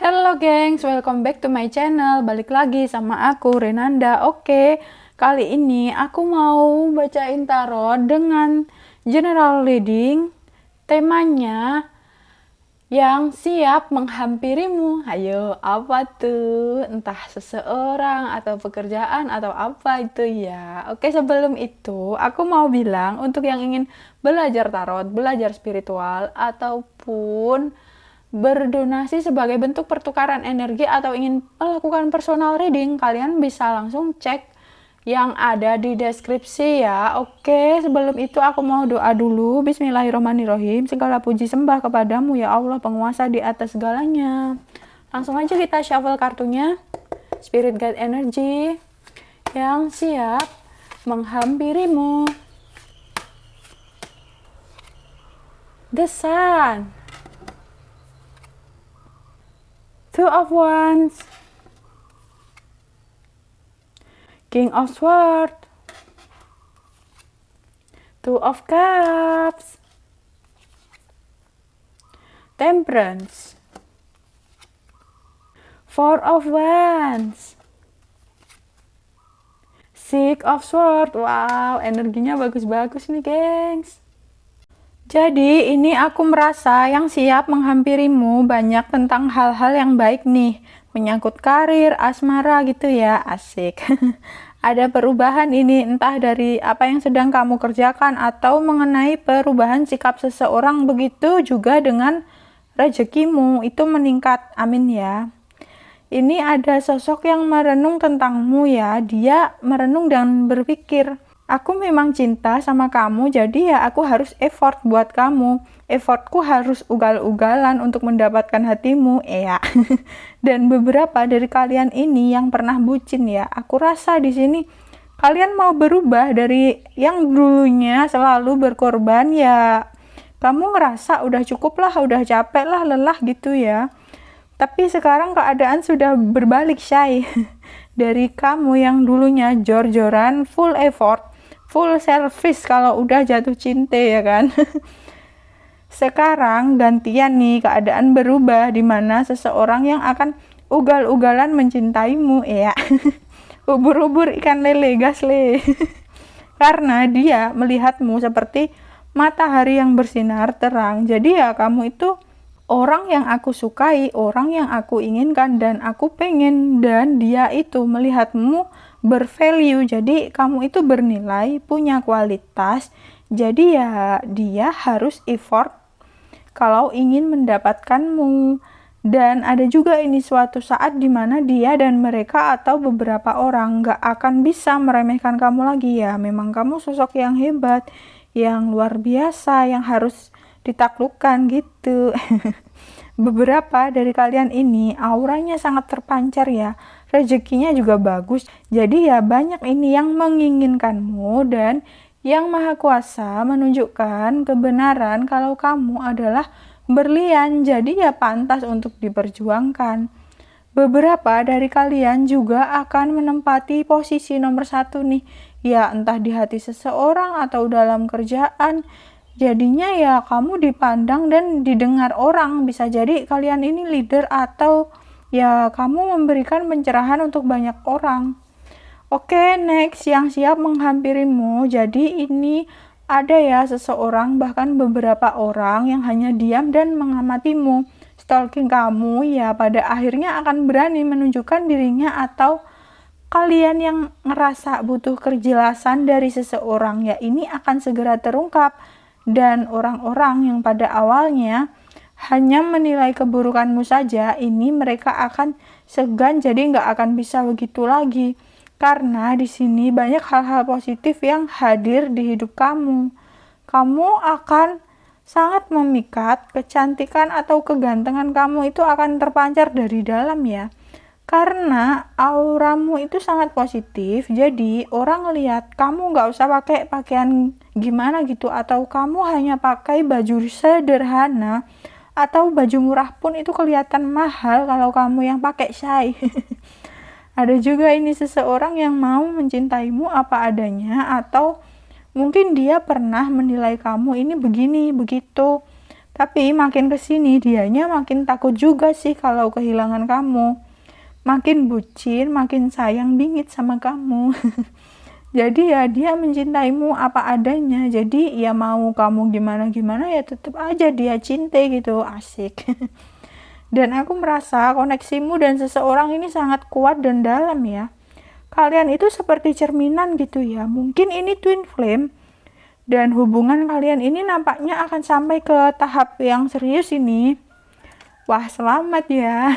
Hello gengs, welcome back to my channel. Balik lagi sama aku Renanda. Oke, kali ini aku mau bacain tarot dengan general reading. Temanya yang siap menghampirimu. Ayo, apa tuh? Entah seseorang atau pekerjaan atau apa itu ya. Oke, sebelum itu aku mau bilang untuk yang ingin belajar tarot, belajar spiritual ataupun berdonasi sebagai bentuk pertukaran energi atau ingin melakukan personal reading, kalian bisa langsung cek yang ada di deskripsi ya. Oke, sebelum itu aku mau doa dulu. Bismillahirrahmanirrahim. Segala puji sembah kepadamu ya Allah, penguasa di atas segalanya. Langsung aja kita shuffle kartunya. Spirit Guide Energy yang siap menghampirimu. The Sun, Two of Wands, King of Swords, Two of Cups, Temperance, Four of Wands, Six of Swords. Wow, energinya bagus-bagus nih gengs. Jadi ini aku merasa yang siap menghampirimu banyak tentang hal-hal yang baik nih, menyangkut karir, asmara gitu ya, asik. Ada perubahan ini entah dari apa yang sedang kamu kerjakan atau mengenai perubahan sikap seseorang, begitu juga dengan rezekimu itu meningkat, amin ya. Ini ada sosok yang merenung tentangmu ya, dia merenung dan berpikir, aku memang cinta sama kamu, jadi ya aku harus effort buat kamu. Effortku harus ugal-ugalan untuk mendapatkan hatimu, ya. Dan beberapa dari kalian ini yang pernah bucin ya, aku rasa di sini kalian mau berubah dari yang dulunya selalu berkorban ya. Kamu ngerasa udah cukup lah, udah capek lah, lelah gitu ya. Tapi sekarang keadaan sudah berbalik, Shay. Dari kamu yang dulunya jor-joran, full effort, full service kalau udah jatuh cinta ya kan. Sekarang gantian nih, keadaan berubah di mana seseorang yang akan ugal-ugalan mencintaimu ya. Ubur-ubur ikan lele, gas le. Karena dia melihatmu seperti matahari yang bersinar terang. Jadi ya kamu itu orang yang aku sukai, orang yang aku inginkan dan aku pengen, dan dia itu melihatmu bervalue, jadi kamu itu bernilai, punya kualitas, jadi ya dia harus effort kalau ingin mendapatkanmu. Dan ada juga ini suatu saat dimana dia dan mereka atau beberapa orang gak akan bisa meremehkan kamu lagi ya. Memang kamu sosok yang hebat, yang luar biasa, yang harus ditaklukkan gitu. Beberapa dari kalian ini auranya sangat terpancar ya, rezekinya juga bagus, jadi ya banyak ini yang menginginkanmu, dan yang maha kuasa menunjukkan kebenaran kalau kamu adalah berlian, jadi ya pantas untuk diperjuangkan. Beberapa dari kalian juga akan menempati posisi nomor 1 nih, ya entah di hati seseorang atau dalam kerjaan. Jadinya ya kamu dipandang dan didengar orang, bisa jadi kalian ini leader atau ya kamu memberikan pencerahan untuk banyak orang. Oke, next yang siap menghampirimu. Jadi ini ada ya seseorang, bahkan beberapa orang yang hanya diam dan mengamatimu, stalking kamu ya, pada akhirnya akan berani menunjukkan dirinya, atau kalian yang ngerasa butuh kejelasan dari seseorang ya ini akan segera terungkap. Dan orang-orang yang pada awalnya hanya menilai keburukanmu saja, ini mereka akan segan, jadi nggak akan bisa begitu lagi. Karena di sini banyak hal-hal positif yang hadir di hidup kamu. Kamu akan sangat memikat, kecantikan atau kegantengan kamu itu akan terpancar dari dalam ya. Karena auramu itu sangat positif, jadi orang lihat kamu nggak usah pakai pakaian gimana gitu, atau kamu hanya pakai baju sederhana atau baju murah pun itu kelihatan mahal kalau kamu yang pakai, Shay. Ada juga ini seseorang yang mau mencintaimu apa adanya, atau mungkin dia pernah menilai kamu ini begini begitu, Tapi makin kesini dianya makin takut juga sih kalau kehilangan kamu. Makin bucin, makin sayang bingit sama kamu. Jadi ya dia mencintaimu apa adanya. Jadi ya mau kamu gimana-gimana ya tetap aja dia cinta gitu. Asik. Dan aku merasa koneksimu dan seseorang ini sangat kuat dan dalam ya. Kalian itu seperti cerminan gitu ya. Mungkin ini twin flame. Dan hubungan kalian ini nampaknya akan sampai ke tahap yang serius ini. Wah, selamat ya.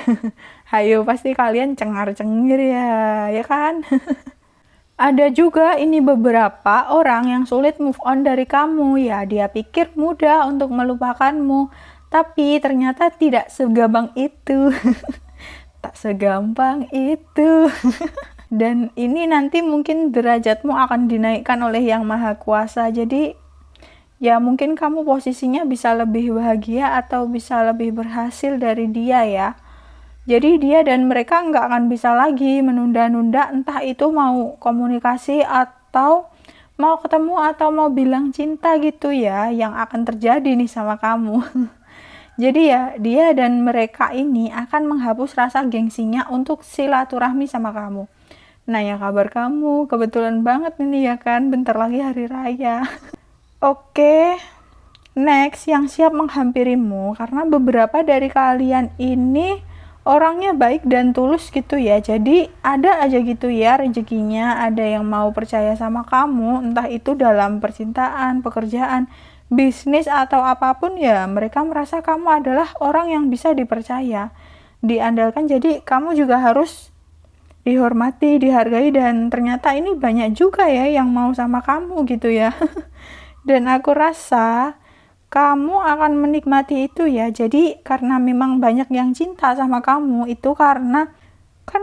Hayo, pasti kalian cengar-cengir ya kan? Ada juga ini beberapa orang yang sulit move on dari kamu ya. Dia pikir mudah untuk melupakanmu, tapi ternyata tidak segampang itu. Tak segampang itu. Dan ini nanti mungkin derajatmu akan dinaikkan oleh Yang Maha Kuasa. Jadi ya mungkin kamu posisinya bisa lebih bahagia atau bisa lebih berhasil dari dia ya. Jadi dia dan mereka nggak akan bisa lagi menunda-nunda, entah itu mau komunikasi atau mau ketemu atau mau bilang cinta gitu ya, yang akan terjadi nih sama kamu. Jadi ya dia dan mereka ini akan menghapus rasa gengsinya untuk silaturahmi sama kamu. Nanya kabar kamu, kebetulan banget ini ya kan, bentar lagi hari raya. Oke, next yang siap menghampirimu, karena beberapa dari kalian ini orangnya baik dan tulus gitu ya. Jadi ada aja gitu ya rezekinya, ada yang mau percaya sama kamu, entah itu dalam percintaan, pekerjaan, bisnis atau apapun ya. Mereka merasa kamu adalah orang yang bisa dipercaya, diandalkan. Jadi kamu juga harus dihormati, dihargai, dan ternyata ini banyak juga ya yang mau sama kamu gitu ya. Dan aku rasa kamu akan menikmati itu ya. Jadi karena memang banyak yang cinta sama kamu, itu karena kan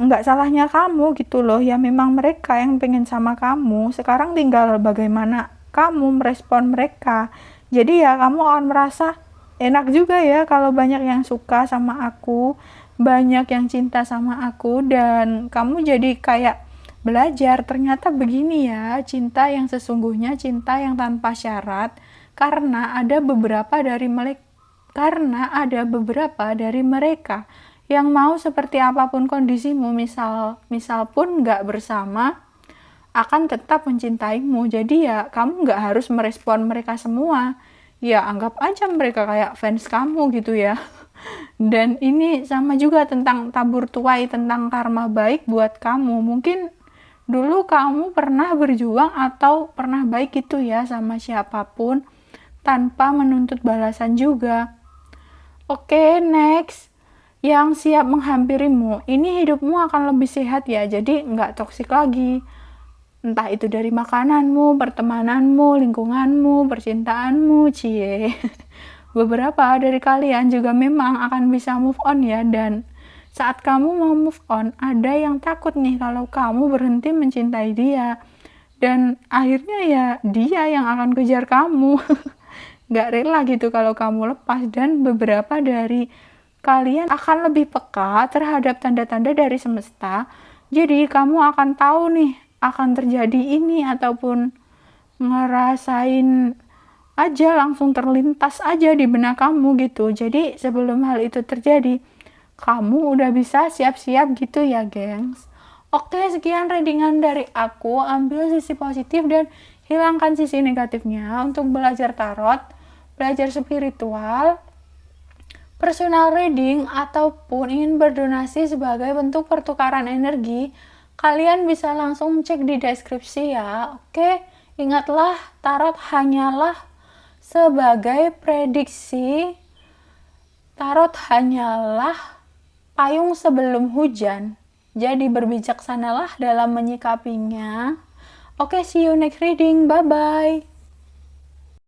nggak salahnya kamu gitu loh ya, memang mereka yang pengen sama kamu. Sekarang tinggal bagaimana kamu merespon mereka. Jadi ya kamu akan merasa enak juga ya kalau banyak yang suka sama aku, banyak yang cinta sama aku, dan kamu jadi kayak belajar ternyata begini ya cinta yang sesungguhnya, cinta yang tanpa syarat. Karena ada beberapa dari mereka yang mau seperti apapun kondisimu, misal pun nggak bersama, akan tetap mencintaimu. Jadi ya kamu nggak harus merespon mereka semua. Ya anggap aja mereka kayak fans kamu gitu ya. Dan ini sama juga tentang tabur tuai, tentang karma baik buat kamu. Mungkin dulu kamu pernah berjuang atau pernah baik gitu ya sama siapapun tanpa menuntut balasan juga. Oke, next. Yang siap menghampirimu, ini hidupmu akan lebih sehat ya. Jadi nggak toksik lagi. Entah itu dari makananmu, pertemananmu, lingkunganmu, percintaanmu, cie. Beberapa dari kalian juga memang akan bisa move on ya, dan saat kamu mau move on, ada yang takut nih kalau kamu berhenti mencintai dia, dan akhirnya ya dia yang akan kejar kamu. Gak rela gitu kalau kamu lepas. Dan beberapa dari kalian akan lebih peka terhadap tanda-tanda dari semesta. Jadi kamu akan tahu nih akan terjadi ini, ataupun ngerasain aja, langsung terlintas aja di benak kamu gitu. Jadi sebelum hal itu terjadi, kamu udah bisa siap-siap gitu ya gengs. Oke, sekian readingan dari aku. Ambil sisi positif dan hilangkan sisi negatifnya untuk belajar tarot, belajar spiritual, personal reading, ataupun ingin berdonasi sebagai bentuk pertukaran energi. Kalian bisa langsung cek di deskripsi ya. Oke, ingatlah tarot hanyalah sebagai prediksi. Tarot hanyalah payung sebelum hujan. Jadi berbijaksanalah dalam menyikapinya. Oke, see you next reading. Bye-bye.